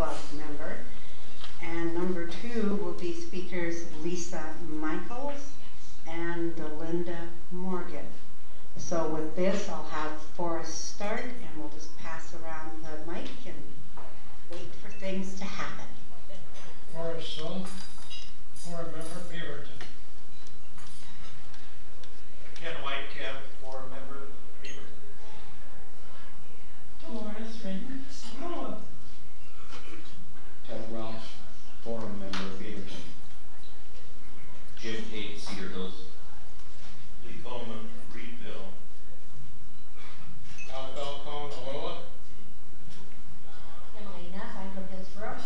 Club member. And number 2 will be speakers Lisa Michaels and Delinda Morgan. So with this, I'll have Forrest start, and we'll just pass around the mic and wait for things to happen. Forrest Sung, Forum Member Beaverton. Ken Whitecap, Forum Member Beaverton. Dolores Redmond, Samoa. Ted Welch, Forum Member Beaverton. Jim Tate, Cedar Hills. Lee Coleman, Reedville. Al Falcone, Aloha. Emily Neff, I'm from Hillsborough.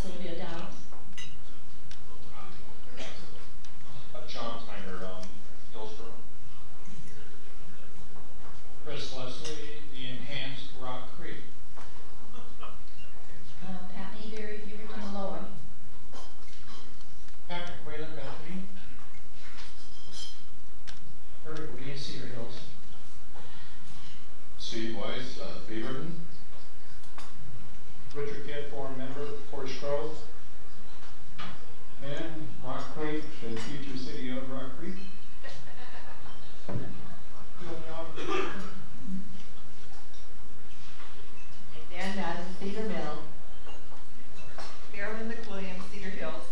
Sylvia Downs. John Tyner, Hillsborough. Chris Leslie, the Enhanced Rock Creek. Pat Mayberry, Beaverton, Aloha. Patrick Whalen, Bethany. Eric Woody, Cedar Hills. Steve Weiss, Beaverton. Richard Kidd, Forum Member, Forest Grove. And Rock Creek, the future city of Rock Creek. Dan Madden, Cedar Mill. Marilyn McWilliams, Cedar Hills.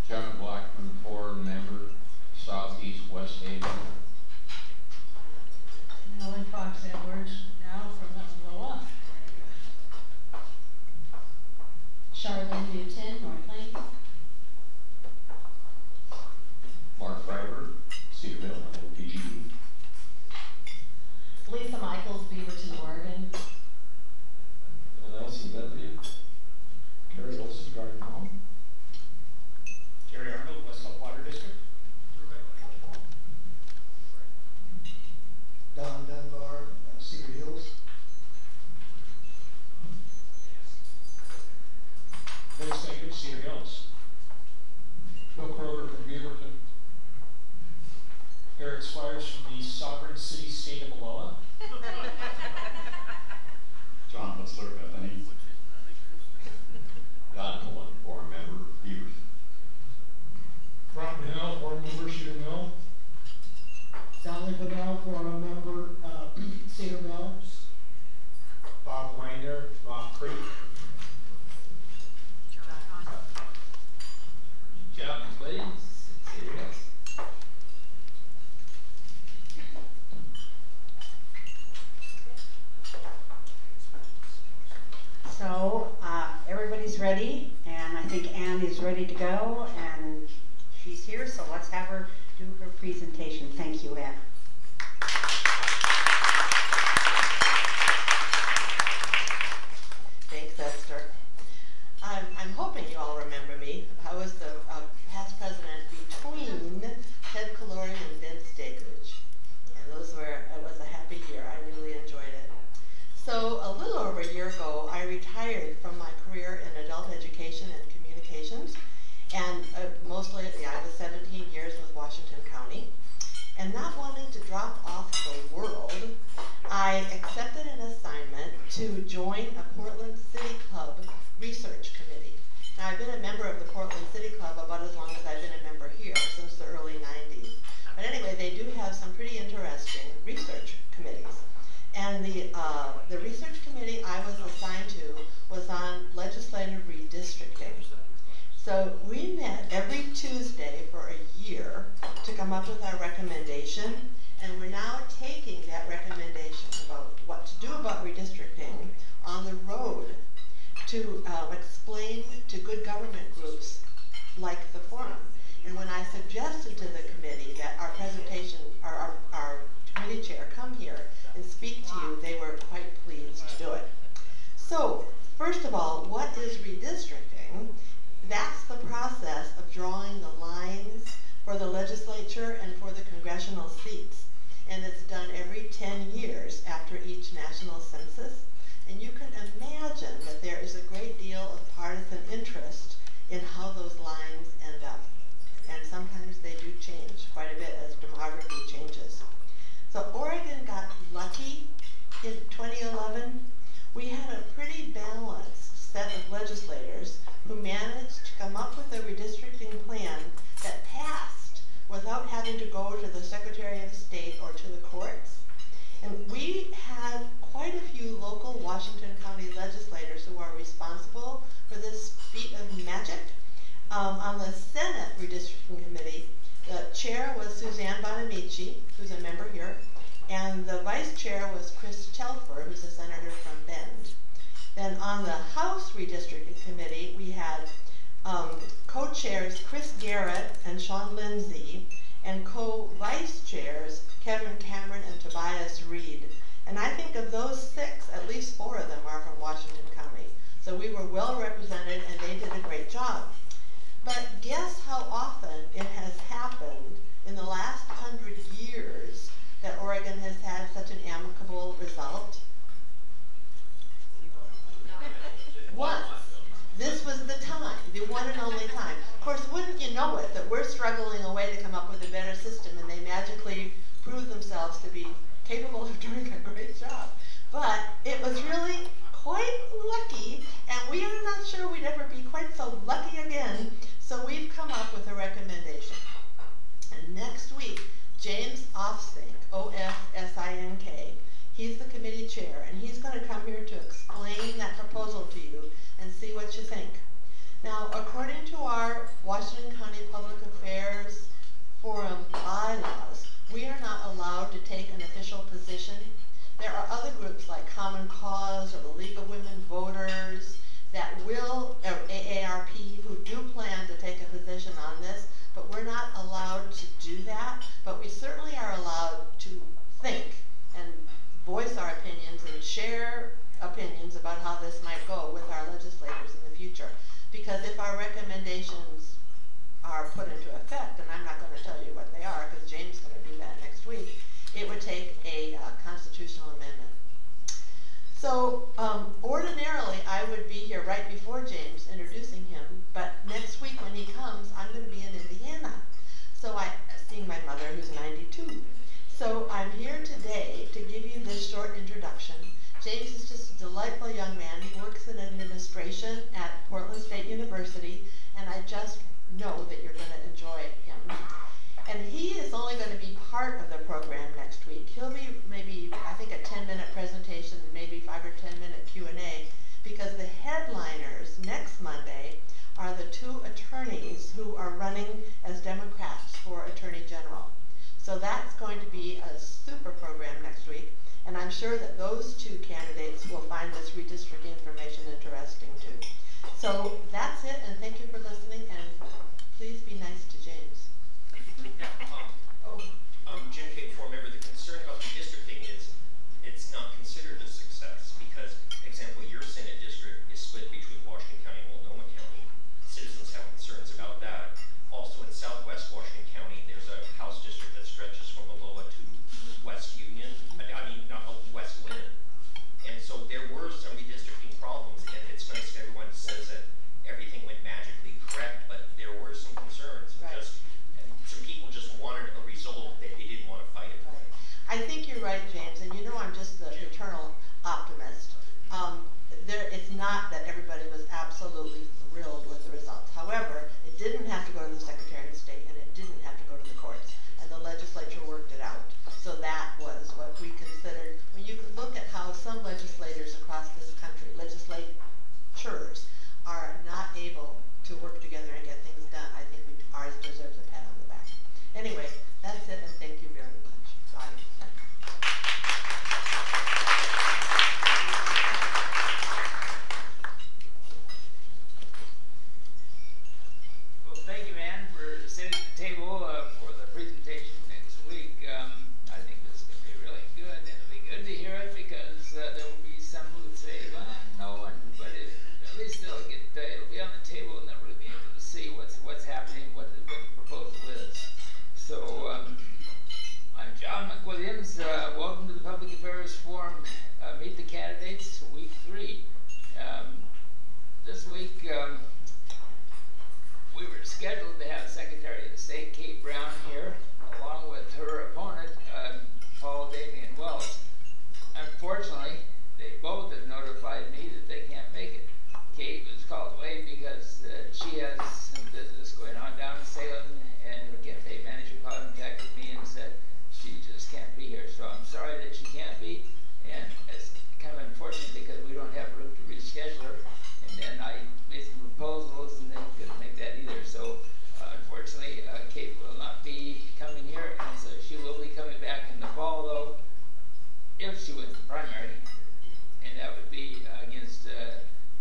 John Blackman, Forum Member, Southeast West Haven. Ellen Fox Edwards, now from Aloha. Charlene Newton, North Plains. Mark Freiberg, Cedarville, OPGE. Lisa Michaels, Beaverton, Oregon. Nelson Bentley. Carrie Olson, Garden Home. Jerry Arnold, West Water District. Don Dunbar, Cedar Hills. Vince David, Cedar Hills. Bill Kroger from Beaverton. Eric Squires from the sovereign city-state of Aloha. John Hutzler, Bethany. Don Nolan, Forum Member, Beaverton. Ron Hill, Forum Member, Cedar Mill. Sally Bedell, Forum Member, Cedar Mill. Bob Winder, Rock Creek. Jeff Clay, Cedar Hills. So everybody's ready, and I think Ann is ready to go, and she's here, so let's have her do her presentation. Thank you, Ann. Thanks, Esther. I'm hoping you all remember me. I was the past president between Ted Calorian and Vince Stakridge. And it was a happy year. I really enjoyed it. So a little over a year ago, I retired from my career in adult education and communications. And most lately, I was 17 years with Washington County. And not wanting to drop off the world, I accepted an assignment to join a Portland City Club research committee. Now, I've been a member of the Portland City Club about as long as I've been a member here, since the early 90s. But anyway, they do have some pretty interesting research committees. And the research committee I was assigned to was on legislative redistricting. So we met every Tuesday for a year to come up with our recommendation, and we're now taking that recommendation about what to do about redistricting on the road to explain to good government groups like the forum. And when I suggested to the committee that our presentation, our committee chair come here and speak to you, they were quite pleased to do it. So, first of all, what is redistricting? That's the process of drawing the lines for the legislature and for the congressional seats. And it's done every 10 years after each national census. And you can imagine that there is a great deal of partisan interest in how those lines end up. And sometimes they do change quite a bit as demography changes. So Oregon got lucky in 2011 we had a pretty balanced set of legislators who managed to come up with a redistricting plan that passed without having to go to the Secretary of State or to the courts. And we had quite a few local Washington County legislators who are responsible for this feat of magic. On the Senate Redistricting Committee, the chair was Suzanne Bonamici, who's a member here, and the vice chair was Chris Telfer, who's a senator from Bend. Then on the House Redistricting Committee, we had co-chairs Chris Garrett and Sean Lindsay, and co-vice chairs Kevin Cameron and Tobias Reed. And I think of those 6, at least 4 of them are from Washington County. So we were well represented and they did a great job. But guess how often it has happened in the last 100 years that Oregon has had such an amicable result? Once. This was the time, the one and only time. Of course, wouldn't you know it, that we're struggling away to come up with a better system and they magically prove themselves to be capable of doing a great job. But it was really quite lucky, and we are not sure we'd ever be quite so lucky again, so we've come up with a recommendation. And next week, James Ofsink, O-F-S-I-N-K, he's the committee chair, and he's going to come here to explain that proposal to you and see what you think. Now, according to our Washington County Public Affairs Forum bylaws, we are not allowed to take an official position. There are other groups like Common Cause or the League of Women Voters that will, or AARP, who do plan to take a position on this, but we're not allowed to do that. But we certainly are allowed to think and voice our opinions and share opinions about how this might go with our legislators in the future. Because if our recommendations are put into effect, and I'm not going to tell you what they are because James is going to do that next week, it would take a constitutional amendment. So ordinarily I would be here right before James introducing him, but next week when he comes, I'm going to be in Indiana. So seeing my mother who's 92. So I'm here today to give you this short introduction. James is just a delightful young man. He works in administration at Portland State University, and I just know that you're going to enjoy him. And he is only going to be part of the program next week. He'll be maybe, I think, a 10-minute presentation, maybe 5 or 10-minute Q&A, because the headliners next Monday are the 2 attorneys who are running as Democrats for Attorney General. So that's going to be a super program next week, and I'm sure that those 2 candidates will find this redistricting information interesting too. So that's it, and thank you for listening, and please be nice to James. Jim K. before, remember the concern about redistricting is it's not considered a success because, example, your Senate district is split between Washington County and Multnomah County. Citizens have concerns about that. Also in Southwest Washington County, there's a House district that stretches from Aloha to West Union, not West Lynn. And so there were some redistricting problems, and it's nice that everyone says that everything went magically correct, but there were some concerns. Right. Some people just wanted a result that they didn't want to fight it. Right. I think you're right, James, and you know I'm just the eternal optimist. It's not that everybody was absolutely thrilled with the results. However, it didn't have to go to the Secretary of State, and it didn't have to go to the courts, and the legislature worked it out. So that was what we considered. When you could look at how some legislators across this country, legislatures, are not able to work together and get things done, I think ours deserves a pat on the back. Anyway, that's it, and thank you very much. Bye. Well, thank you, Ann, for sitting at the table for the presentation next week. I think this is going to be really good, and it'll be good to hear it because there will be some who would say, well, no one, but at least it'll be on the table and they'll really be able to see what's happening, what the proposal is. So I'm John McWilliams. Welcome to the Public Affairs Forum. Meet the candidates, week 3. This week we were scheduled to have Secretary of State Kate Brown here, along with her opponent, Paul Damian Wells. Unfortunately, they both have notified notified me that they can't make it. Kate was called away because she has some business going on down in Salem, and her campaign manager contacted me and said she just can't be here. So I'm sorry that she can't be, and it's kind of unfortunate because we don't have room to reschedule her. And then I made some proposals, and they couldn't make that either. So unfortunately, Kate will not be coming here, and so she will be coming back in the fall, though, if she wins the primary, and that would be against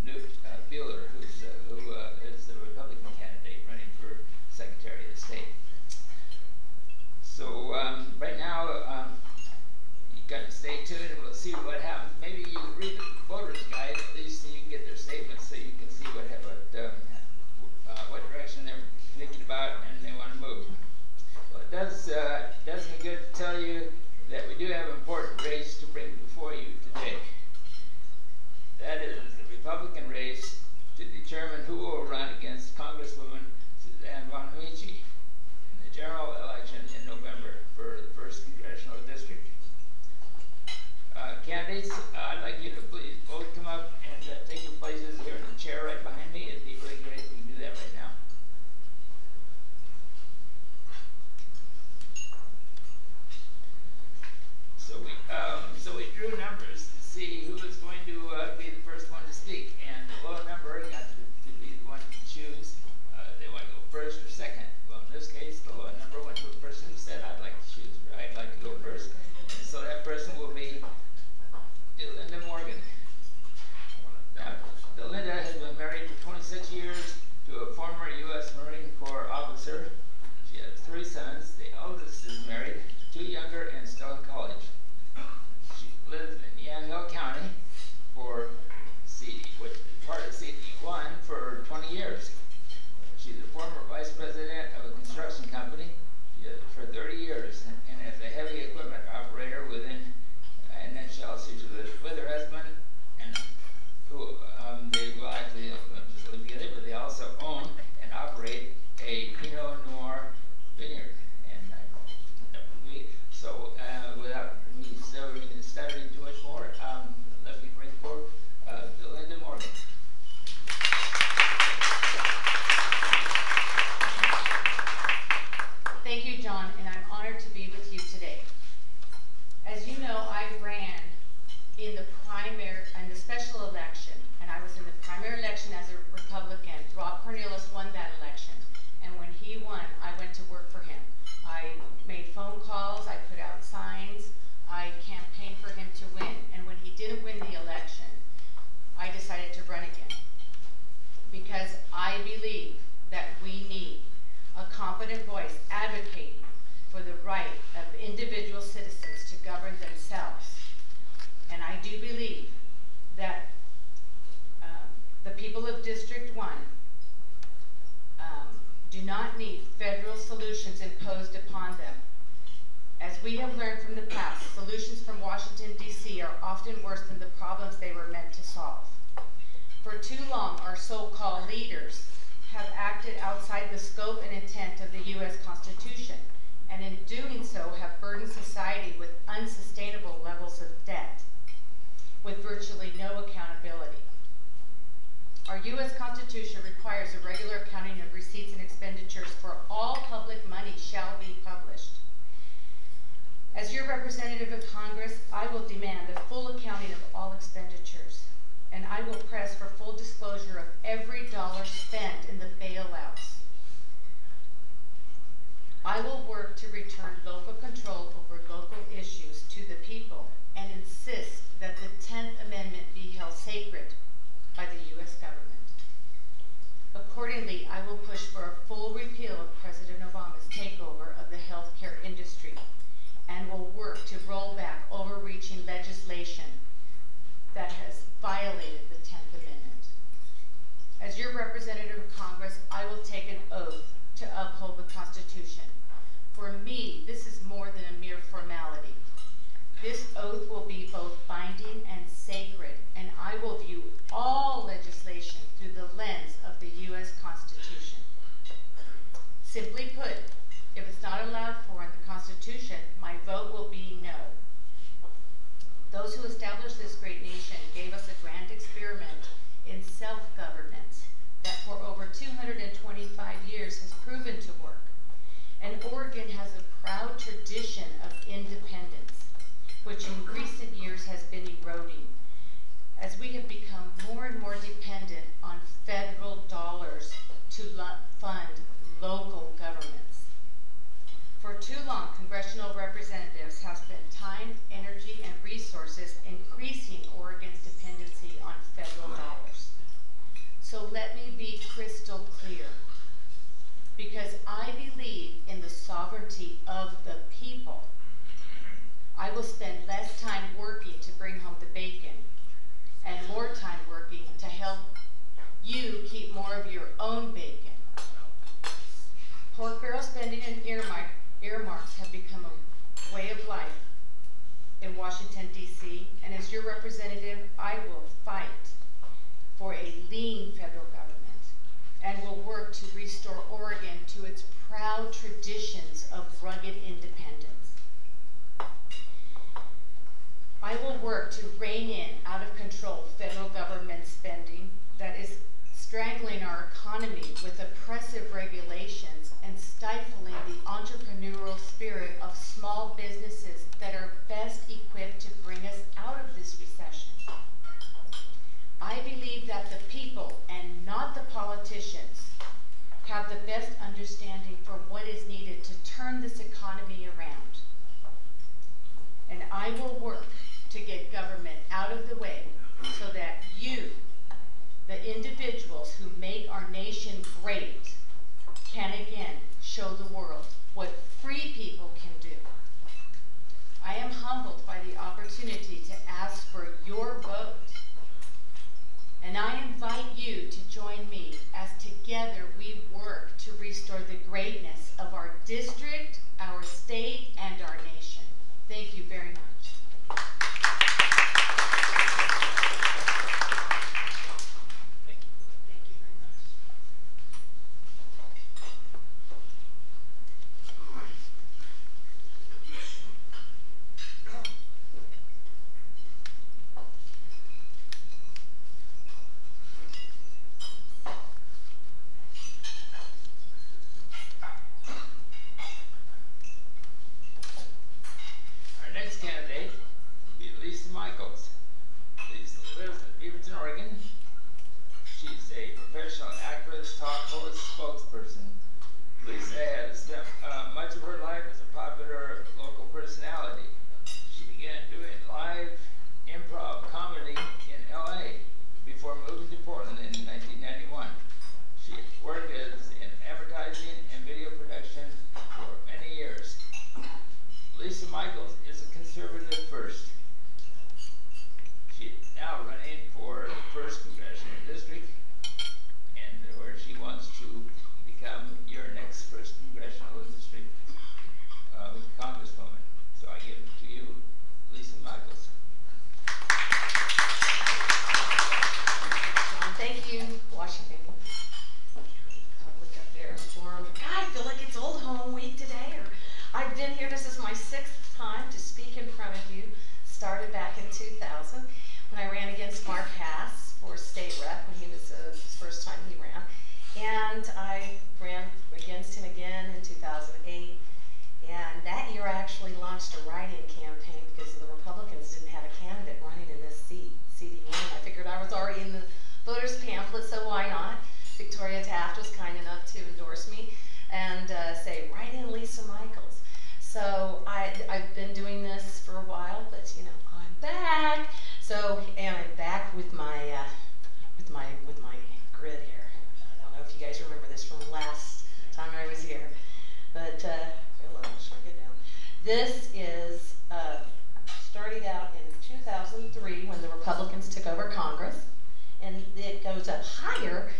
Newt Bueller, who is the Republican candidate running for Secretary of State. So right now, you got to stay tuned, and we'll see what happens. Maybe you read the voters' guide, at least so you can get their statements, so you can see what direction they're thinking about and they want to move. Well, it does me good to tell you that we do have an important race to bring before you today. That is the Republican race to determine who will run against Congresswoman Suzanne von Amici in the general election in November for the 1st Congressional District. Candidates, I'd like you to please both come up and take your places here in the chair right behind me. It'd be really great if we can do that right now. So we drew numbers to see who was going to be the first one to speak, and the low number got to be the one to choose. They want to go first or second. Well, in this case, the low number went to a person who said, I'd like to choose, I'd like to go first. And so that person will be Delinda Morgan. Now, Delinda has been married for 26 years to a former U.S. Marine Corps officer. She has 3 sons. The eldest is married, 2 younger and still in college. She lives in Yamhill County for CD, which is part of CD1, for 20 years. She's a former vice president of a construction company for 30 years, and as a heavy equipment operator within, and then she also lives with her husband, and who they will actually just live together, but they also own and operate a Pinot Noir vineyard. So without me stuttering too much more, let me bring forward Delinda Morgan. Thank you, John, and I'm honored to be with you today. As you know, I ran in the special election, and I was in the primary election as a Republican. Rob Cornelius won that election, and when he won, I went to work for him. I made phone calls, I put out signs, I campaigned for him to win, and when he didn't win the election, I decided to run again. Because I believe that we need a competent voice advocating for the right of individual citizens to govern themselves. And I do believe that the people of District 1 do not need federal solutions imposed upon them. As we have learned from the past, solutions from Washington, D.C. are often worse than the problems they were meant to solve. For too long, our so-called leaders have acted outside the scope and intent of the U.S. Constitution, and in doing so have burdened society with unsustainable levels of debt, with virtually no accountability. Our U.S. Constitution requires a regular accounting of receipts and expenditures for all public money shall be published. As your representative of Congress, I will demand a full accounting of all expenditures, and I will press for full disclosure of every dollar spent in the bailouts. I will work to return local control over local issues to the people and insist that the 10th Amendment be held sacred by the U.S. government. Accordingly, I will push for a full repeal of President Obama's takeover of the healthcare industry and will work to roll back overreaching legislation that has violated the 10th Amendment. As your representative of Congress, I will take an oath to uphold the Constitution. For me, this is more than a mere formality. This oath establish this great nation gave us a grand experiment in self-governance that for over 225 years has proven to work. And Oregon has a proud tradition of independence, which in recent years has been eroding, as we have become more and more dependent on federal dollars to fund local governments. For too long, congressional representatives have spent time, energy, and resources increasing Oregon's dependency on federal dollars. So let me be crystal clear, because I believe in the sovereignty of the people. I will spend less time working to bring home the bacon and more time working to help you keep more of your own bacon. Pork barrel spending and earmarks have become a way of life in Washington, D.C., and as your representative, I will fight for a lean federal government and will work to restore Oregon to its proud traditions of rugged independence. I will work to rein in out of control federal government spending that is strangling our economy with oppressive regulations and stifling the entrepreneurial spirit of small businesses that are best equipped to bring us out of this recession. I believe that the people, and not the politicians, have the best understanding for what is needed to turn this economy around. And I will work to get government out of the way so that you, the individuals who make our nation great, can again show the world what free people can do. I am humbled by the opportunity to ask for your vote. And I invite you to join me as together we work to restore the greatness of our district, our state, and our nation. Thank you very much. I've been doing this for a while, but you know, I'm back. So, and I'm back with my grid here. I don't know if you guys remember this from last time I was here, but hello, shrink it down. This is started out in 2003 when the Republicans took over Congress, and it goes up higher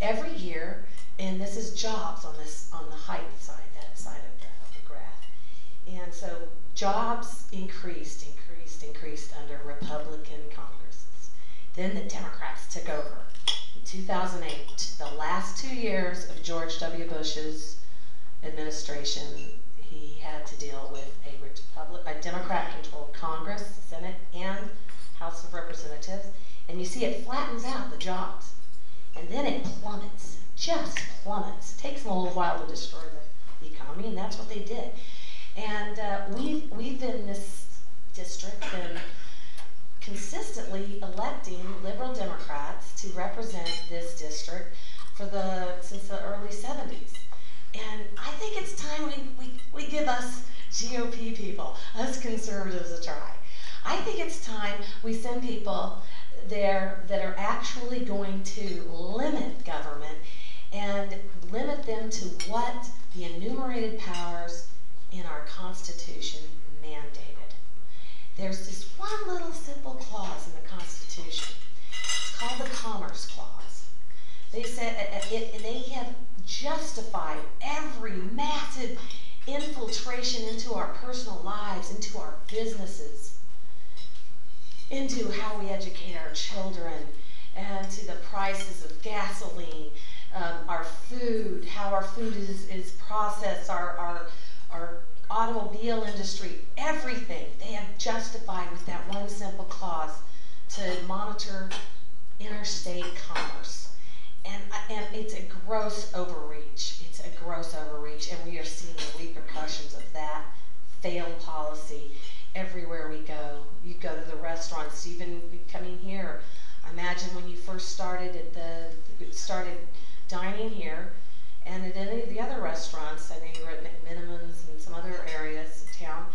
every year. And this is jobs on the height side, that side of the graph. And so jobs increased under Republican Congresses. Then the Democrats took over. In 2008, the last 2 years of George W. Bush's administration, he had to deal with a Democrat-controlled Congress, Senate, and House of Representatives, and you see it flattens out the jobs. And then it plummets, just plummets. It takes them a little while to destroy the economy, and that's what they did. And we've in this district been consistently electing liberal Democrats to represent this district since the early 70s. And I think it's time we give us GOP people, us conservatives, a try. I think it's time we send people there that are actually going to limit government and limit them to what the enumerated powers in our Constitution mandated. There's this one little simple clause in the Constitution. It's called the Commerce Clause. They said, and they have justified every massive infiltration into our personal lives, into our businesses, into how we educate our children, and to the prices of gasoline, our food, how our food is processed, our automobile industry, everything they have justified with that one simple clause to monitor interstate commerce. And it's a gross overreach. It's a gross overreach, and we are seeing the repercussions of that failed policy everywhere we go. You go to the restaurants, even coming here. Imagine when you first started started dining here, and at any of the other restaurants. I know you were at McMiniman's and some other areas of town.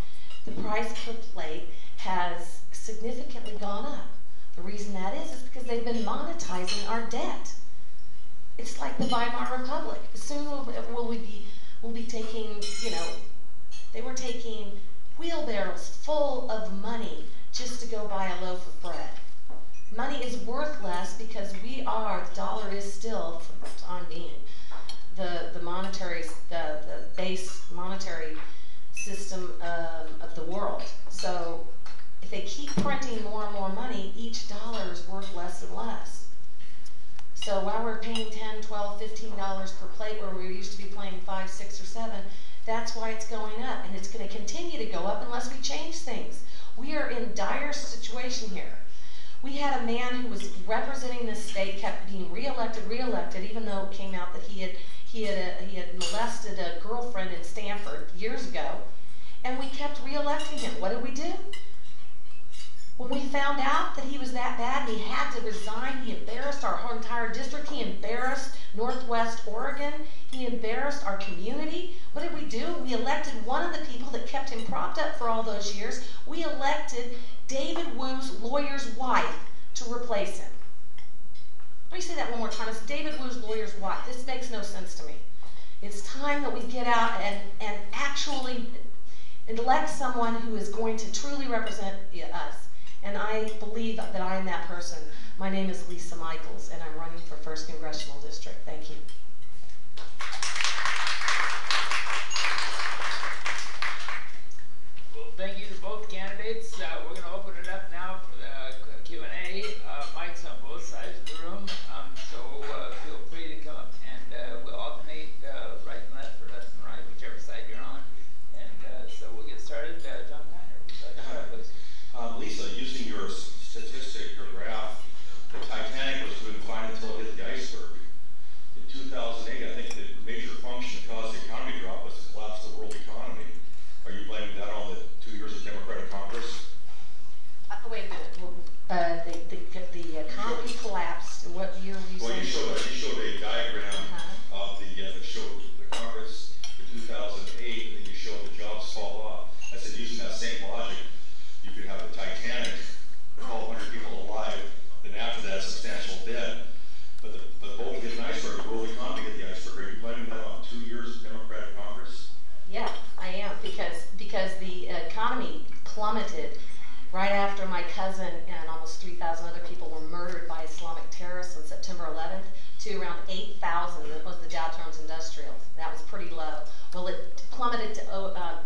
The price per plate has significantly gone up. The reason that is because they've been monetizing our debt. It's like the Weimar Republic. Soon we'll be taking, they were taking wheelbarrows full of money just to go buy a loaf of bread. Money is worth less because the dollar is still, for the time being, the base monetary system of the world. So if they keep printing more and more money, each dollar is worth less and less. So while we're paying $10, $12, $15 per plate where we used to be paying $5, $6, or $7, that's why it's going up, and it's going to continue to go up unless we change things. We are in dire situation here. We had a man who was representing this state, kept being reelected, even though it came out that he had molested a girlfriend in Stanford years ago, and we kept reelecting him. What did we do? When we found out that he was that bad and he had to resign, he embarrassed our whole entire district. He embarrassed Northwest Oregon. He embarrassed our community. What did we do? We elected one of the people that kept him propped up for all those years. We elected David Wu's lawyer's wife to replace him. Let me say that one more time. It's David Wu's lawyer's wife. This makes no sense to me. It's time that we get out and actually elect someone who is going to truly represent us. And I believe that I am that person. My name is Lisa Michaels, and I'm running for 1st Congressional District. Thank you. Well, thank you to both candidates. We're going to open it up now for the Q&A. Mics on both sides of the room, so feel free to come up, and we'll alternate right and left, or left and right, whichever side you're on. And so we'll get started. John Tyner, please. Lisa, using your statistic, your graph, the Titanic was doing fine until it hit the iceberg. In 2008, I think the major function that caused the economy to drop was the collapse of the world economy. Are you blaming that on the 2 years of Democratic Congress? Wait a minute. The economy collapsed. What year were you saying? Well, you showed a diagram of that showed the Congress in 2008, and then you showed the jobs fall off. I said, using that same logic, you could have the Titanic with 1,200 people alive, then after that, substantial dead. But both get an iceberg, the world economy get the iceberg. Are you blaming that on 2 years of Democratic Congress? Yeah, I am, because the economy plummeted right after my cousin and almost 3,000 other people were murdered by Islamic terrorists on September 11th to around 8,000. That was the Dow Jones Industrial. That was pretty low. Well, it plummeted to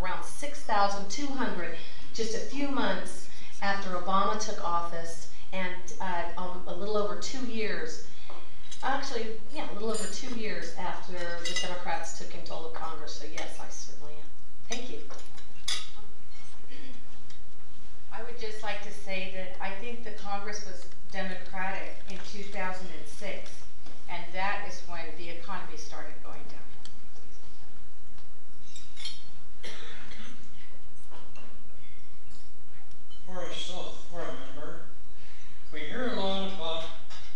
around 6,200 just a few months after Obama took office, and a little over 2 years, actually, yeah, a little over 2 years after the Democrats took control of Congress. So yes, I certainly am. Thank you. I I would just like to say that I think the Congress was Democratic in 2006, and that is when the economy started going down. For a self-for a member, we hear a lot about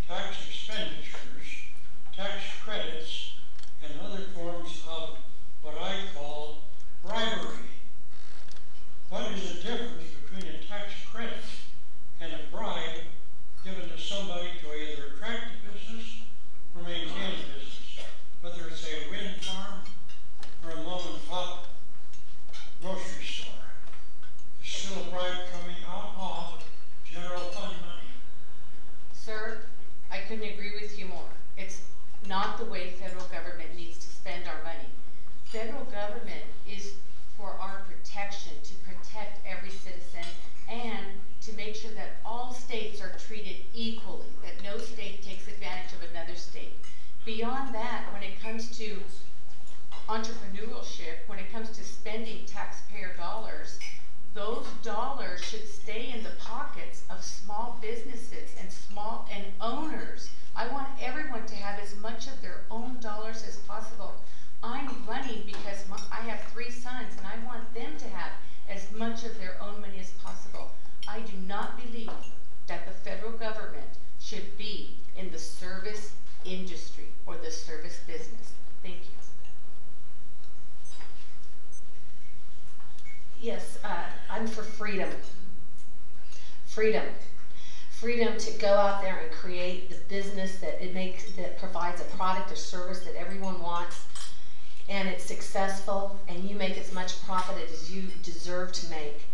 tax expenditures, tax credits, and other forms of what I call bribery. What is the difference between a tax credit and a bribe given to somebody to either attract a business or maintain a business, whether it's a wind farm or a mom and pop grocery store? There's still a bribe coming out of general fund money. Sir, I couldn't agree with you more. It's not the way federal government needs to spend our money. Federal government is for our protection, to protect every citizen and to make sure that all states are treated equally, that no state takes advantage of another state. Beyond that, when it comes to entrepreneurship, when it comes to spending taxpayer dollars, those dollars should stay in the pockets of small businesses and owners. I want everyone to have as much of their own dollars as possible. I'm running because I have 3 sons and I want them to have as much of their own money as possible. I do not believe that the federal government should be in the service industry or the service business. Thank you. Yes, I'm for freedom. Freedom. Freedom to go out there and create the business that provides a product or service that everyone wants, and it's successful, and you make as much profit as you deserve to make.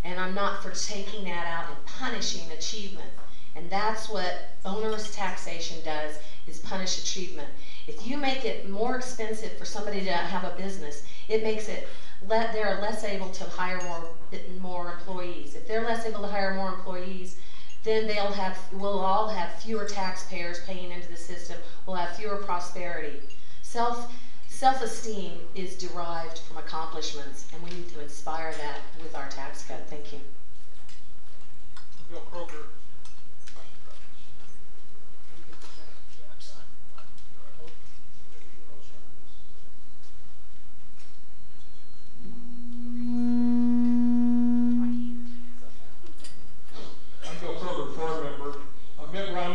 And I'm not for taking that out and punishing achievement. And that's what onerous taxation does, is punish achievement. If you make it more expensive for somebody to have a business, it makes it they're less able to hire more employees. If they're less able to hire more employees, then we'll all have fewer taxpayers paying into the system. We'll have fewer prosperity. Self-esteem is derived from accomplishments, and we need to inspire that with our tax cut. Thank you. Bill Kroger.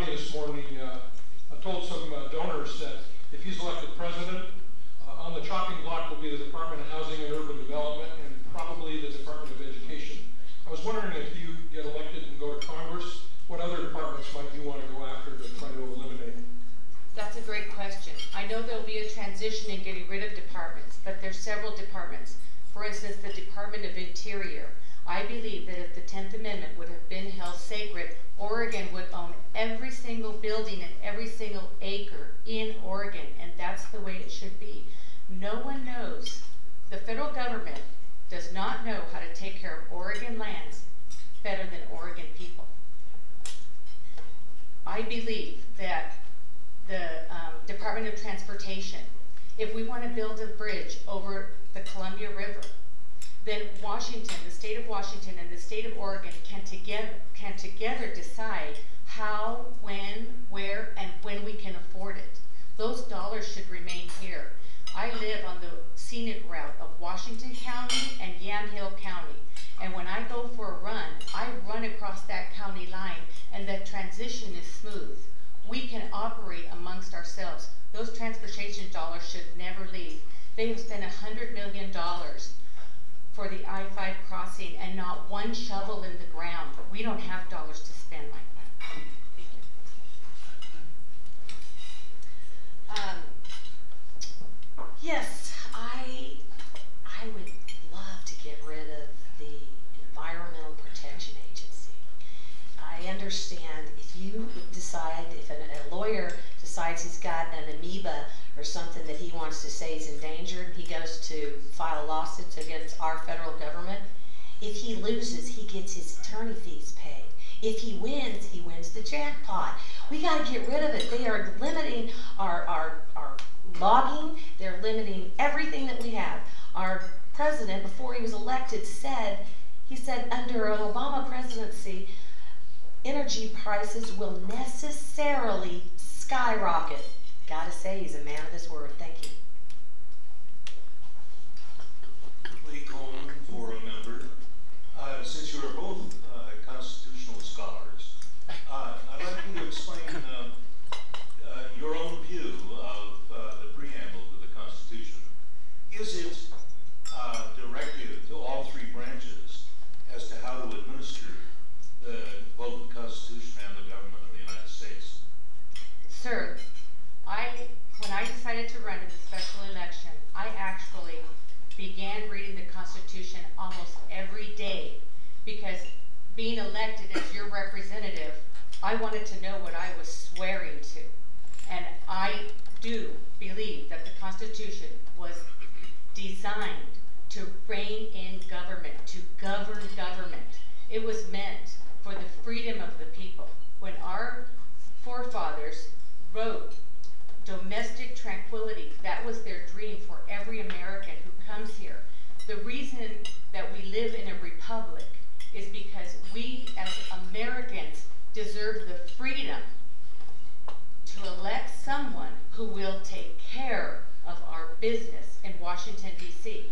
This morning, I told some donors that if he's elected president, on the chopping block will be the Department of Housing and Urban Development and probably the Department of Education. I was wondering if you get elected and go to Congress, what other departments might you want to go after to try to eliminate? That's a great question. I know there'll be a transition in getting rid of departments, but there's several departments. For instance, the Department of Interior. I believe that if the 10th Amendment would have been held sacred, Oregon would own every single building and every single acre in Oregon, and that's the way it should be. No one knows, the federal government does not know how to take care of Oregon lands better than Oregon people. I believe that the Department of Transportation, if we want to build a bridge over the Columbia River, then Washington, the state of Washington and the state of Oregon can together decide how, when, where, and when we can afford it. Those dollars should remain here. I live on the scenic route of Washington County and Yamhill County. And when I go for a run, I run across that county line and the transition is smooth. We can operate amongst ourselves. Those transportation dollars should never leave. They have spent $100 million for the I-5 crossing and not one shovel in the ground. We don't have dollars to spend like that. Yes, I would love to get rid of the Environmental Protection Agency. I understand if you decide, if a lawyer decides he's got an amoeba or something that he wants to say is endangered, he goes to file a lawsuit against our federal government. If he loses, he gets his attorney fees paid. If he wins the jackpot. We got to get rid of it. They are limiting our logging. They're limiting everything that we have. Our president, before he was elected, said He said under an Obama presidency, energy prices will necessarily skyrocket. Gotta say, he's a man of his word. Thank you. Lee Coleman for a member. Since you are both constitutional scholars, I'd like you to explain your own view of the preamble to the Constitution. Is it directive to all three branches as to how to administer both the Constitution and the government of the United States? Sir, when I decided to run in the special election, I actually began reading the Constitution almost every day, because being elected as your representative, I wanted to know what I was swearing to. And I do believe that the Constitution was designed to rein in government, to govern government. It was meant for the freedom of the people. When our forefathers wrote domestic tranquility, that was their dream for every American who comes here. The reason that we live in a republic is because we as Americans deserve the freedom to elect someone who will take care of our business in Washington, D.C.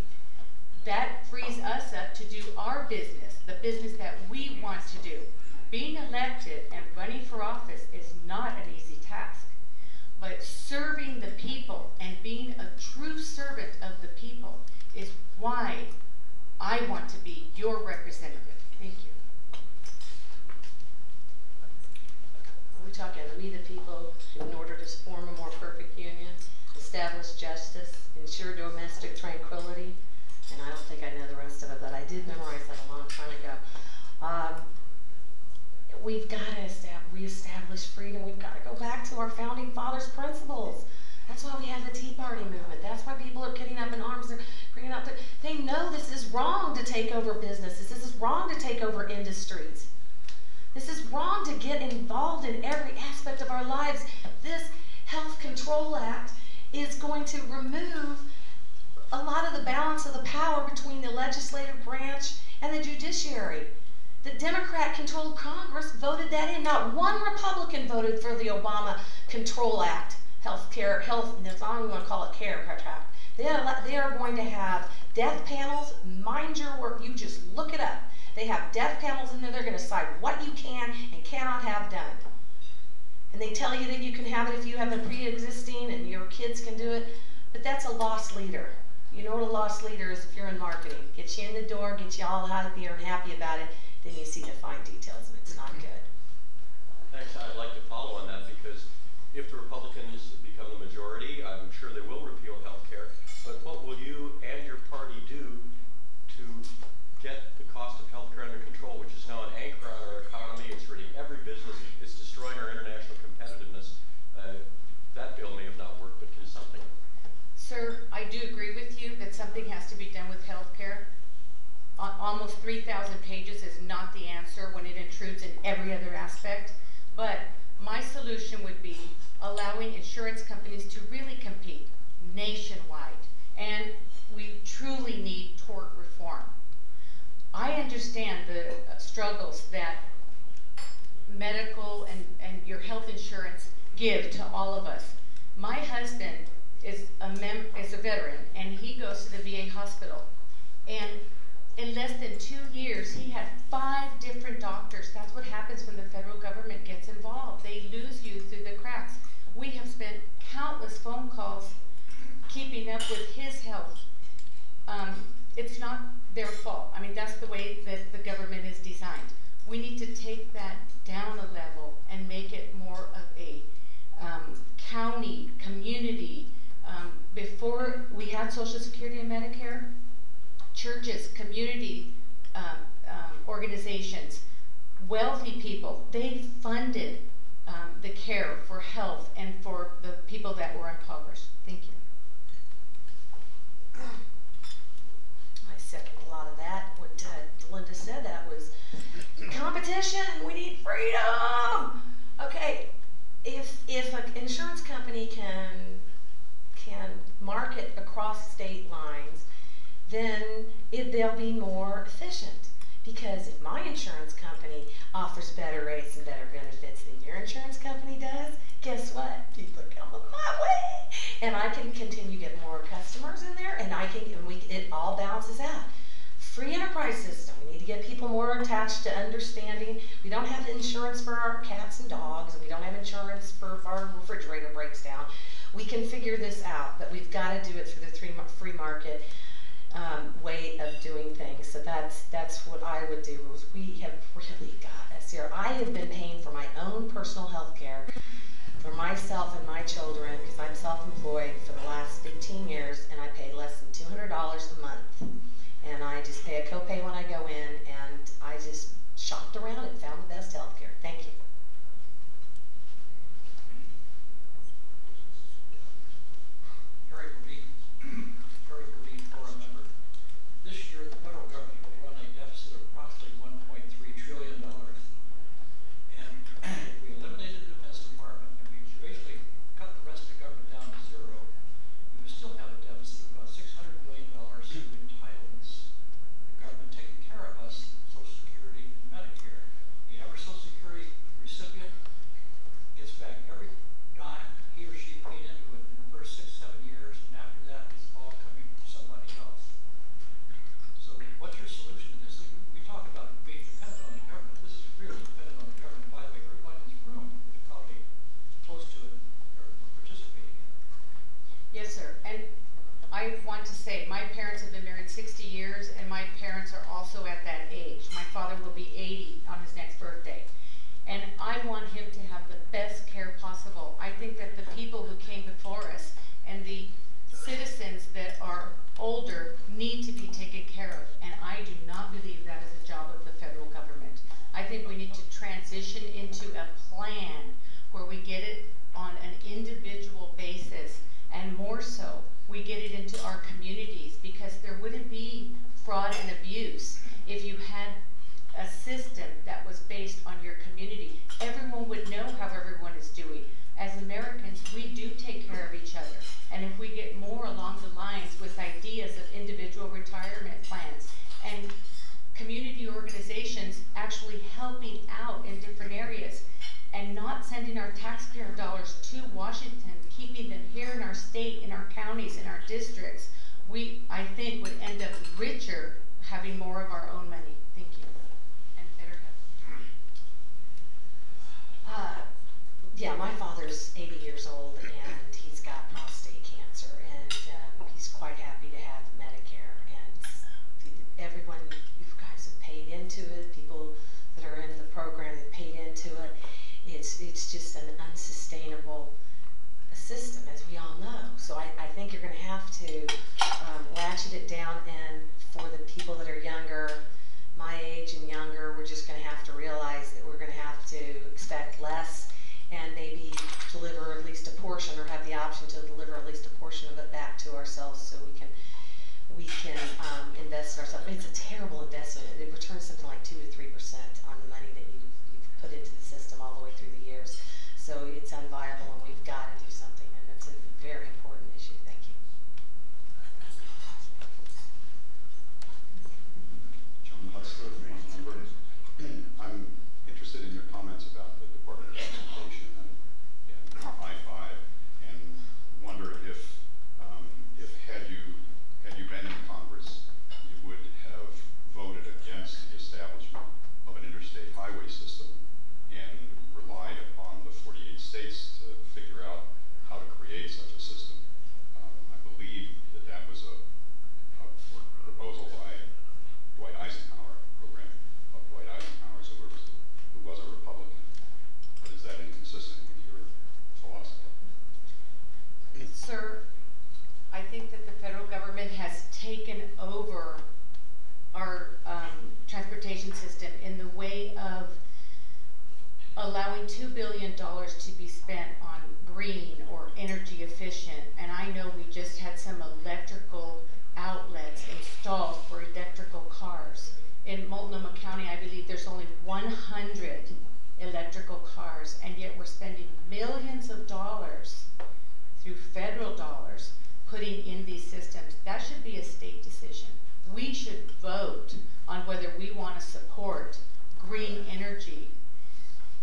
That frees us up to do our business, the business that we want to do. Being elected and running for office is not an easy task. But serving the people and being a true servant of the people is why I want to be your representative. Thank you. We're talking, we the people, in order to form a more perfect union, establish justice, ensure domestic tranquility, and I don't think I know the rest of it, but I did memorize that a long time ago. We've got to reestablish freedom. We've got to go back to our founding fathers' principles. That's why we have the Tea Party movement. That's why people are getting up in arms. They're bringing up. They know this is wrong to take over businesses. This is wrong to take over industries. This is wrong to get involved in every aspect of our lives. This Health Control Act is going to remove a lot of the balance of the power between the legislative branch and the judiciary. The Democrat-controlled Congress voted that in. Not one Republican voted for the Obama Control Act, I don't even want to call it care act. They are going to have death panels. Mind your work. You just look it up. They have death panels in there. They're going to decide what you can and cannot have done. And they tell you that you can have it if you have a pre-existing and your kids can do it. But that's a lost leader. You know what a lost leader is if you're in marketing. Get you in the door, get you all out here and happy about it. Then you see the fine details and it's not good. Thanks. I'd like to follow on that because if the Republicans become the majority, I'm sure they will repeal health care. But what will you and your party do to get the cost of health care under control, which is now an anchor on our economy? It's hurting every business. It's destroying our international competitiveness. That bill may have not worked, but can something? Sir, I do agree with you that something has to be done with health care. Almost 3,000 pages is not the answer when it intrudes in every other aspect. But my solution would be allowing insurance companies to really compete nationwide. And we truly need tort reform. I understand the struggles that medical and your health insurance give to all of us. My husband is a veteran, and he goes to the VA hospital. And in less than 2 years, he had 5 different doctors. That's what happens when the federal government gets involved. They lose you through the cracks. We have spent countless phone calls keeping up with his health. It's not their fault. I mean, that's the way that the government is designed. We need to take that down a level and make it more of a county, community. Before we had Social Security and Medicare, churches, community organizations, wealthy people, they funded the care for health and for the people that were impoverished. Thank you. I second a lot of that. What Delinda said, that was competition. We need freedom. Okay, if an insurance company can market across state lines, then they'll be more efficient. Because if my insurance company offers better rates and better benefits than your insurance company does, guess what? People are coming my way. And I can continue to get more customers in there, and it all balances out. Free enterprise system. We need to get people more attached to understanding. We don't have insurance for our cats and dogs, and we don't have insurance for if our refrigerator breaks down. We can figure this out, but we've got to do it through the free market way of doing things. So that's what I would do. Is we have really got us here. I have been paying for my own personal health care for myself and my children, because I'm self-employed, for the last 15 years, and I pay less than $200 a month. And I just pay a copay when I go in, and I just shopped around and found the best health care. Thank you. This year, the federal government will run a deficit of approximately $1.3 trillion. And if we eliminated the Defense Department and we basically cut the rest of the government down to zero, we would still have a deficit of about $600 million through entitlements. The government taking care of us, Social Security and Medicare. The average Social Security recipient gets back every dime he or she paid into it in the first 6-7 years, and after that, it's all coming from somebody else. So what's your solution to this? We talk about being dependent on the government. This is really dependent on the government. By the way, everybody in this room is probably close to it or participating in it. Yes, sir. And I want to say my parents have been married 60 years, and my parents are also at that age. My father will be 80 on his next birthday. And I want him to have the best care possible. I think that the people who came before us and the citizens that are older need to be taken care of, and I do not believe that is a job of the federal government. I think we need to transition into a plan where we get it on an individual basis, and more so, we get it into our communities, because there wouldn't be fraud and abuse if you had a system that was based on your community. Everyone would know how everyone is doing. As Americans, we do take care of each other. And if we get more along the lines with ideas of individual retirement plans and community organizations actually helping out in different areas and not sending our taxpayer dollars to Washington, keeping them here in our state, in our counties, in our districts, we, I think, would end up richer having more of our own money. Thank you. And better health. Yeah, my father's 80 years old, and he's got prostate cancer, and he's quite happy to have Medicare. And everyone, you guys have paid into it, people that are in the program that paid into it. It's just an unsustainable system, as we all know. So I think you're going to have to ratchet it down, and for the people that are younger, my age and younger, we're just going to have to realize that we're going to have to expect less and maybe deliver at least a portion, or have the option to deliver at least a portion of it back to ourselves, so we can invest in ourselves. It's a terrible investment. It returns something like 2 to 3% on the money that you've put into the system all the way through the years. So it's unviable, and we've got to do something, and it's a very important issue. Thank you. John Hutzler, member. I'm interested in your comments about the Department of Transportation and I-5, and wonder if had you been in Congress, you would have voted against the establishment of an interstate highway system and relied upon the 48 states to figure out how to create such a system. I believe that was a proposal by Dwight Eisenhower, program of Dwight Eisenhower, who was a Republican. But is that inconsistent with your philosophy? Sir, I think that the federal government has taken over our transportation system in the way of allowing $2 billion to be spent on green or energy efficient. And I know we just had some electrical outlets installed for electrical cars. In Multnomah County, I believe there's only 100 electrical cars, and yet we're spending millions of dollars through federal dollars putting in these systems. That should be a state decision. we should vote on whether we want to support green energy.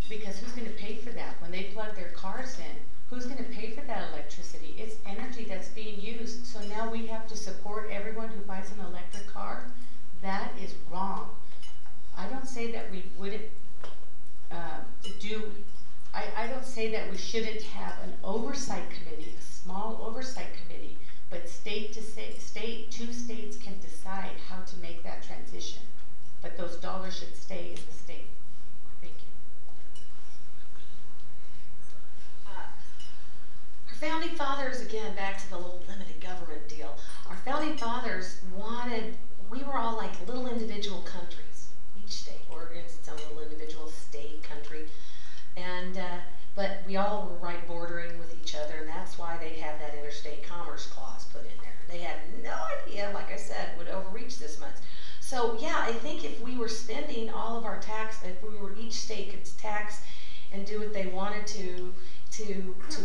Because who's going to pay for that? When they plug their cars in, who's going to pay for that electricity? It's energy that's being used. So now we have to support everyone who buys an electric car? That is wrong. I don't say that we wouldn't I don't say that we shouldn't have an oversight committee, a small oversight committee, but state to state, two states can decide how to make that transition. But those dollars should stay in the state. Thank you. Our founding fathers, again, back to the little limited government deal. Our founding fathers wanted, we were all like little individual countries. Each state, Oregon's its own little individual state, country. And, but we all were right bordering with each other, and that's why they had that interstate commerce clause put in there. They had no idea, like I said, would overreach this much. So yeah, I think if we were spending all of our tax, if we were, each state could tax and do what they wanted to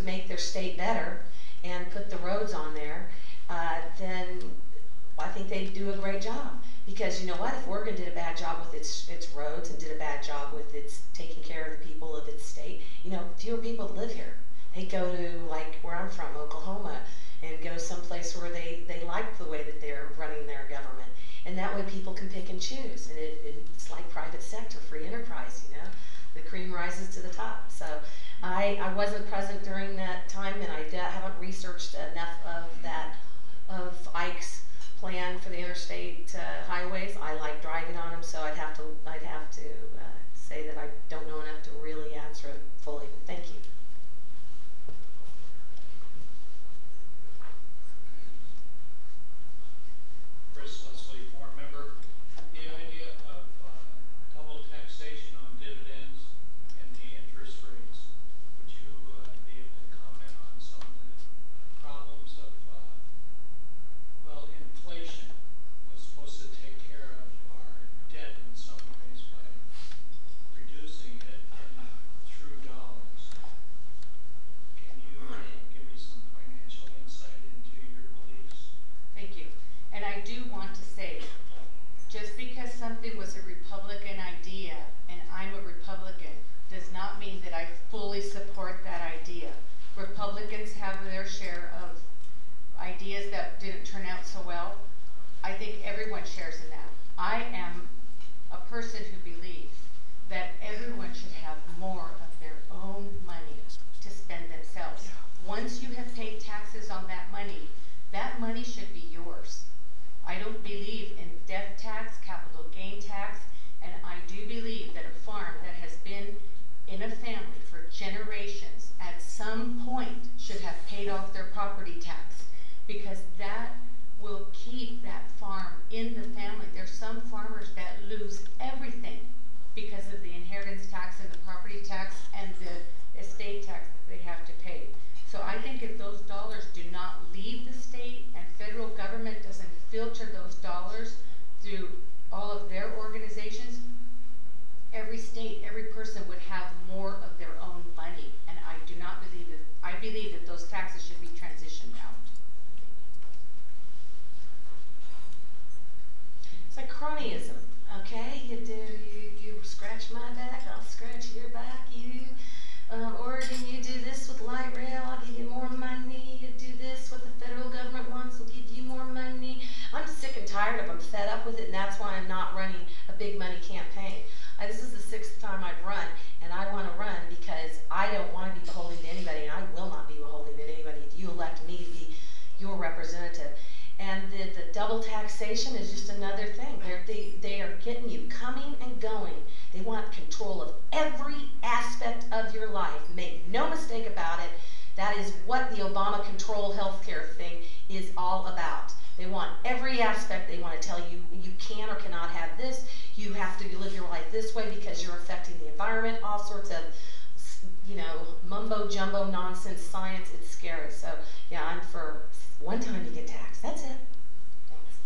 make their state better and put the roads on there, then I think they'd do a great job. Because you know what, if Oregon did a bad job with its roads and did a bad job with its taking care of the people of its state, you know, fewer people live here. They go to, like where I'm from, Oklahoma, and go someplace where they like the way that they're running their government. And that way people can pick and choose. And it's like private sector, free enterprise, you know. The cream rises to the top. So I wasn't present during that time, and I haven't researched enough of that, of Ike's plan for the interstate highways. I like driving on them, so I'd have to say that I don't know enough to really answer it fully. But thank you. Chris Leslie, board member. The idea of double taxation on dividends and the interest rates. Would you be able to comment on some of the problems of well, inflation was supposed to take care of our debt in some ways by reducing it in true dollars. Can you give me some financial insight into your beliefs? Thank you. And I do want to say, just because something was a Republican idea and I'm a Republican does not mean that I fully support that idea. Republicans have their share of ideas that didn't turn out so well. I think everyone shares in that. I am a person who believes that everyone should have more of their own money to spend themselves. Once you have paid taxes on that money should be yours. I don't believe in death tax, capital gain tax, and I do believe that a farm that has been in a family for generations at some point should have paid off their property tax, because that will keep that farm in the family. There's some farmers that lose everything because of the inheritance tax and the property tax and the estate tax that they have to pay. So I think if those dollars do not leave the state and federal government doesn't filter those dollars through all of their organizations, every state, every person would have more of their own money. And I do not believe that, I believe that those taxes should be transitioned out. It's like cronyism, okay? You scratch my back, I'll scratch your back. Oregon, you do this with light rail, I'll give you more money. You do this, what the federal government wants, will give you more money. I'm sick and tired of them, fed up with it, and that's why I'm not running a big money campaign. This is the 6th time I've run, and I want to run because I don't want to be beholden to anybody, and I will not be beholden to anybody if you elect me to be your representative. And the double taxation is just another thing. They are getting you coming and going. They want control of every aspect of your life. Make no mistake about it. That is what the Obama control healthcare thing is all about. They want every aspect. They want to tell you you can or cannot have this. You have to live your life this way because you're affecting the environment. All sorts of, you know, mumbo jumbo nonsense science. It's scary. So yeah, I'm for one time you get taxed. That's it. Thanks.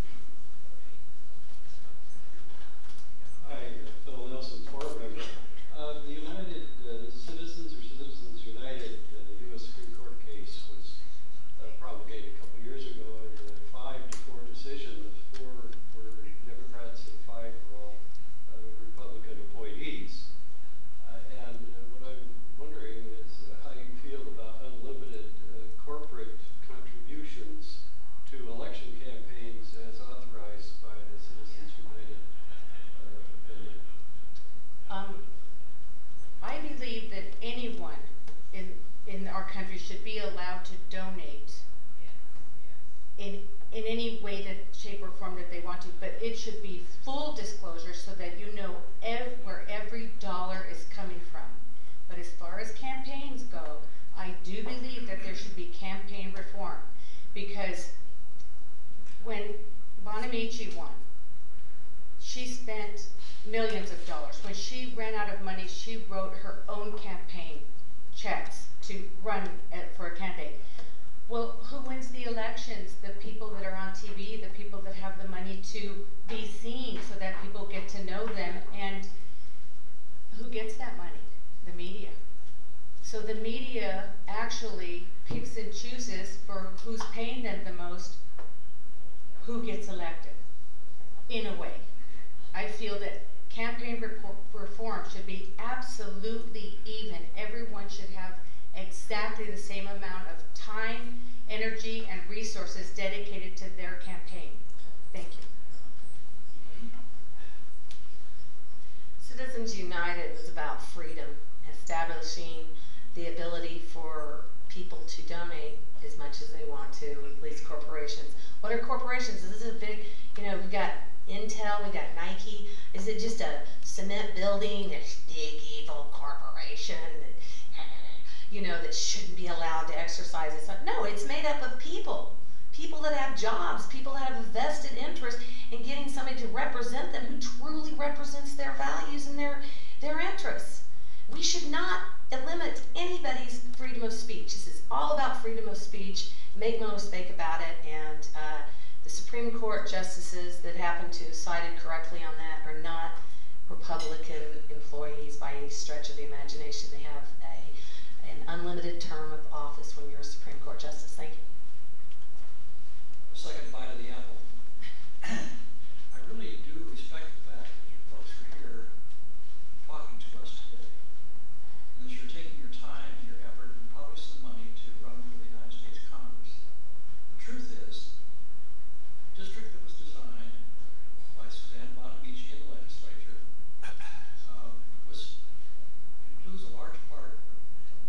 Hi, Phil Nelson, board member. The United Citizens or Citizens United, the U.S. Supreme Court case was promulgated a couple years ago, and a 5-4 decision. The 4 were believe that anyone in our country should be allowed to donate in any way, shape, or form that they want to, but it should be full disclosure so that you know where every dollar is coming from. But as far as campaigns go, I do believe that there should be campaign reform, because when Bonamici won, she spent millions of dollars. When she ran out of money, she wrote her own campaign checks to run for a candidate. Well, who wins the elections? The people that are on TV, the people that have the money to be seen so that people get to know them. And who gets that money? The media. So the media actually picks and chooses for who's paying them the most, who gets elected, in a way. I feel that campaign reform should be absolutely even. Everyone should have exactly the same amount of time, energy, and resources dedicated to their campaign. Thank you. Citizens United was about freedom, establishing the ability for people to donate as much as they want to, at least corporations. What are corporations? This is a big, we've got Intel, we've got Nike. Is it just a cement building, this big evil corporation that, that shouldn't be allowed to exercise its? No, it's made up of people. People that have jobs, people that have a vested interest in getting somebody to represent them who truly represents their values and their interests. We should not limit anybody's freedom of speech. This is all about freedom of speech. Make no mistake about it. And the Supreme Court justices that happen to have cited correctly on that are not Republican employees by any stretch of the imagination. They have an unlimited term of office when you're a Supreme Court justice. Thank you. Second bite of the apple. I really do respect the fact that you folks are here talking to us today, and that you're taking your time and your effort and probably some money to run for the United States Congress. The truth is, the district that was designed by Suzanne Bonamici in the legislature includes a large part of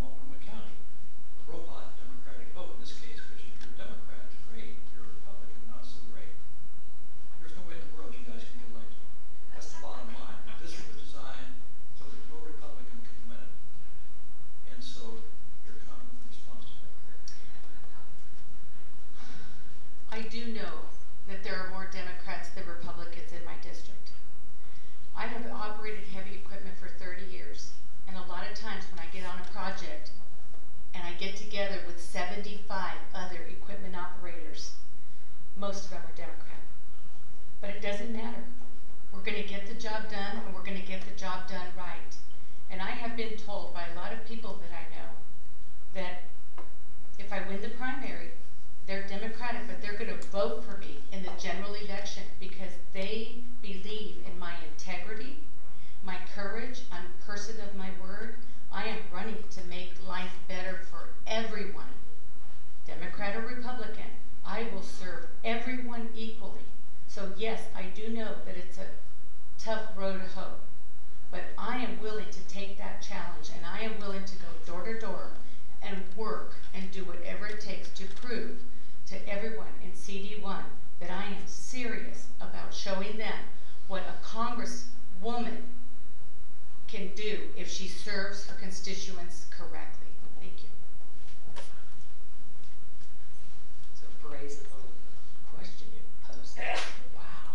Multnomah County. A robot Democratic vote in this case, which if you're a Democrat, it's great. If you're a Republican, not so great. There's no way in the world you guys can get elected. That's the bottom line. The district was designed so that no Republican can win it. And so you're coming with responsibility. I do know that there are more Democrats than Republicans in my district. I have operated heavy equipment for 30 years, and a lot of times when I get on a project and I get together with 75 other equipment operators, most of them are Democrat. But it doesn't matter. We're going to get the job done, and we're going to get the job done right. And I have been told by a lot of people that I know that if I win the primary, they're Democratic, but they're going to vote for me in the general election because they believe in my integrity, my courage. I'm a person of my word. I am running to make life better for everyone, Democrat or Republican. I will serve everyone equally. So yes, I do know that it's a tough road to hoe, but I am willing to take that challenge, and I am willing to go door to door and work and do whatever it takes to prove to everyone in CD1 that I am serious about showing them what a congresswoman can do if she serves her constituents correctly. Thank you. It's a brazen little question you posed there. Wow.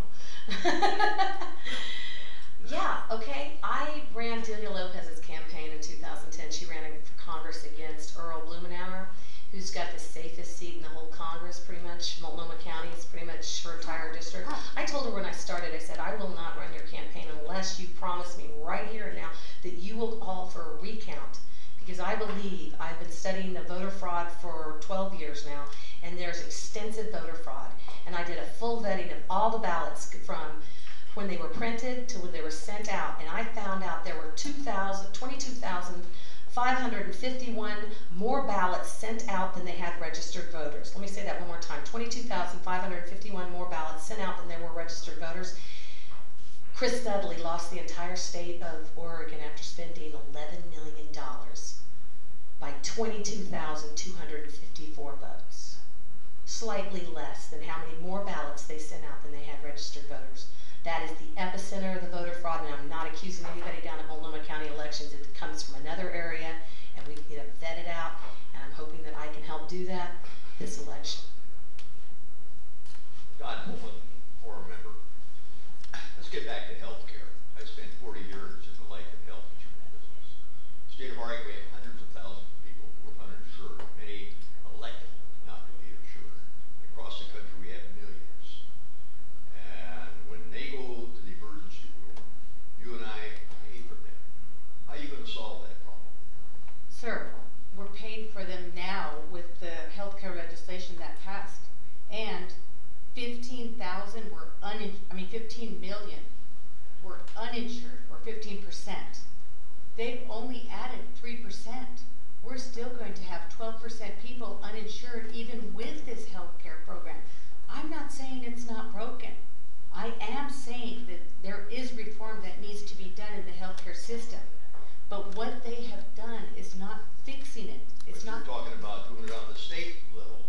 Yeah, okay. I ran Delia Lopez's campaign in 2010. She ran for Congress against Earl Blumenauer, who's got the safest seat in the whole Congress, pretty much. Multnomah County is pretty much her entire district. I told her when I started, I said, I will not run your campaign unless you promise me right here and now that you will call for a recount. Because I believe, I've been studying the voter fraud for 12 years now, and there's extensive voter fraud. And I did a full vetting of all the ballots from when they were printed to when they were sent out. And I found out there were 22,551 more ballots sent out than they had registered voters. Let me say that one more time. 22,551 more ballots sent out than there were registered voters. Chris Dudley lost the entire state of Oregon after spending $11 million by 22,254 votes. Slightly less than how many more ballots they sent out than they had registered voters. That is the epicenter of the voter fraud, and I'm not accusing anybody down at Multnomah County elections. It comes from another area, and we get it vetted out, and I'm hoping that I can help do that this election. Don Holman, forum member. Let's get back to health care. I spent 40 years in the life and health insurance business. State of Oregon, we have hundreds of thousands of people who are uninsured. Many elected not to be insured. Across the country, we have millions. And when they go to the emergency room, you and I pay for them. How are you going to solve that problem? Sir, we're paying for them now with the healthcare legislation that passed, and 15 million were uninsured, or 15%. They've only added 3%. We're still going to have 12% people uninsured even with this healthcare program. I'm not saying it's not broken. I am saying that there is reform that needs to be done in the healthcare system. But what they have done is not fixing it. It's but not. You're talking about doing it on the state level.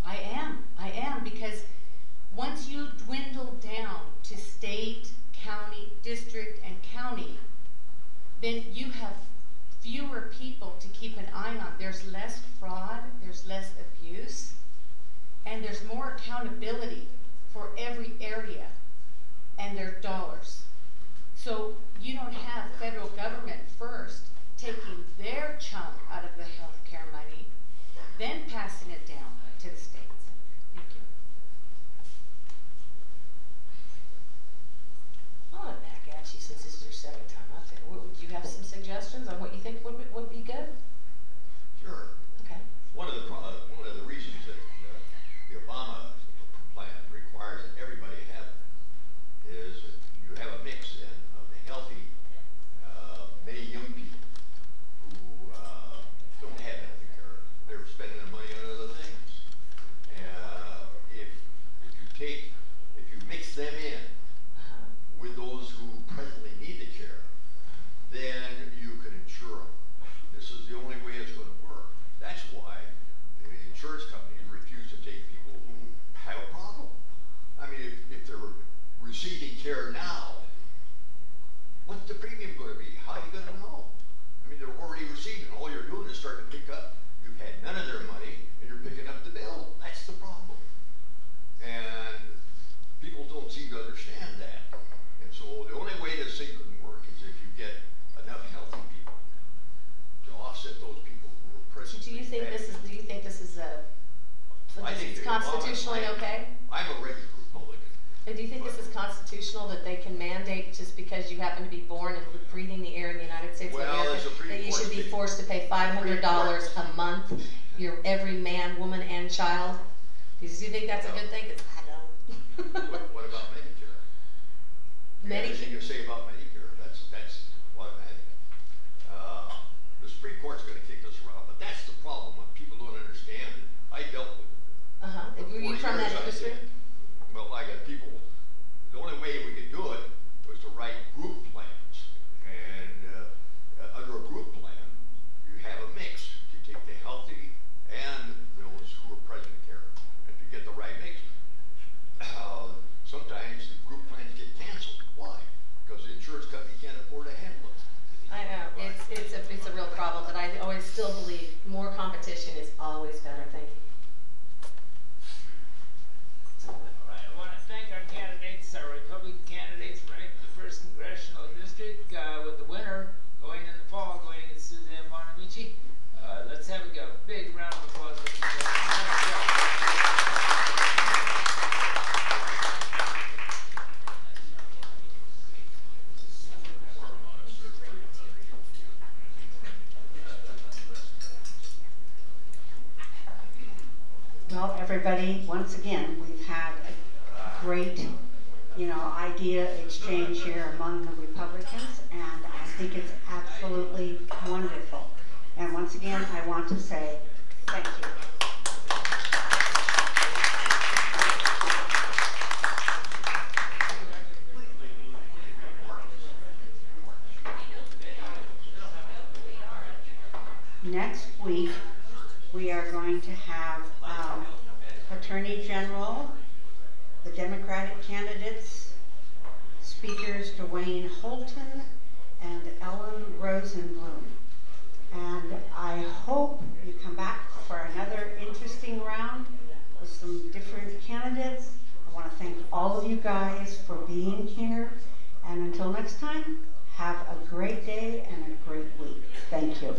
I am, because once you dwindle down to state, county, district, and county, then you have fewer people to keep an eye on. There's less fraud, there's less abuse, and there's more accountability for every area, and there's dollars. So you don't have federal government first taking their chunk out of the health care money, then passing it down to the states. Thank you. I'll look back at you since this is your second time up there. Would you have some suggestions on what you think would be good? Sure. Okay. One of the reasons that the Obama plan requires that everybody have is that you have a mix then of the healthy, many young people who don't have health care. They're spending their money on other things. If you mix them in with those who presently need the care, then you can insure them. This is the only way it's going to work. That's why the insurance companies refuse to take people who have a problem. I mean, if they're receiving care now, what's the premium going to be? How are you going to know? I mean, they're already receiving. All you're doing is starting to pick up. You've had none of their money, and you're picking up the bill. That's the problem. And people don't seem to understand that. And so the only way this thing can work is if you get enough healthy people to offset those people who are present. Do you think this is constitutionally okay? I'm a regular Republican. And do you think this is constitutional that they can mandate just because you happen to be born and breathing the air in the United States of America that you should be forced to pay $500 a month, your every man, woman, and child? Do you think that's a good thing? Because I don't. What about Medicare? Anything you say about Medicare? That's automatic. The Supreme Court's going to kick us around, but that's the problem when people don't understand it. I dealt with it. Were you from that industry? Well, I got people. The only way we could do it was to write group plans, and under a group plan, you have a mix. You take the healthy and those who are present care, and to get the right mix. Sometimes the group plans get canceled. Why? Because the insurance company can't afford to handle it. I know. It's a real problem, but I always still believe more competition is always better. Thank you. All right, I want to thank our candidates, our Republican candidates running for the 1st Congressional District, with the winner going in the fall, going against Suzanne Bonamici. Let's have a go. Big round of applause. Well, everybody, once again, we've had a great, idea exchange here among the Republicans, and I think it's absolutely wonderful. And once again, I want to say thank you. next week, we are going to have Attorney General, the Democratic candidates, speakers Dwayne Holton and Ellen Rosenblum. And I hope you come back for another interesting round with some different candidates. I want to thank all of you guys for being here. And until next time, have a great day and a great week. Thank you.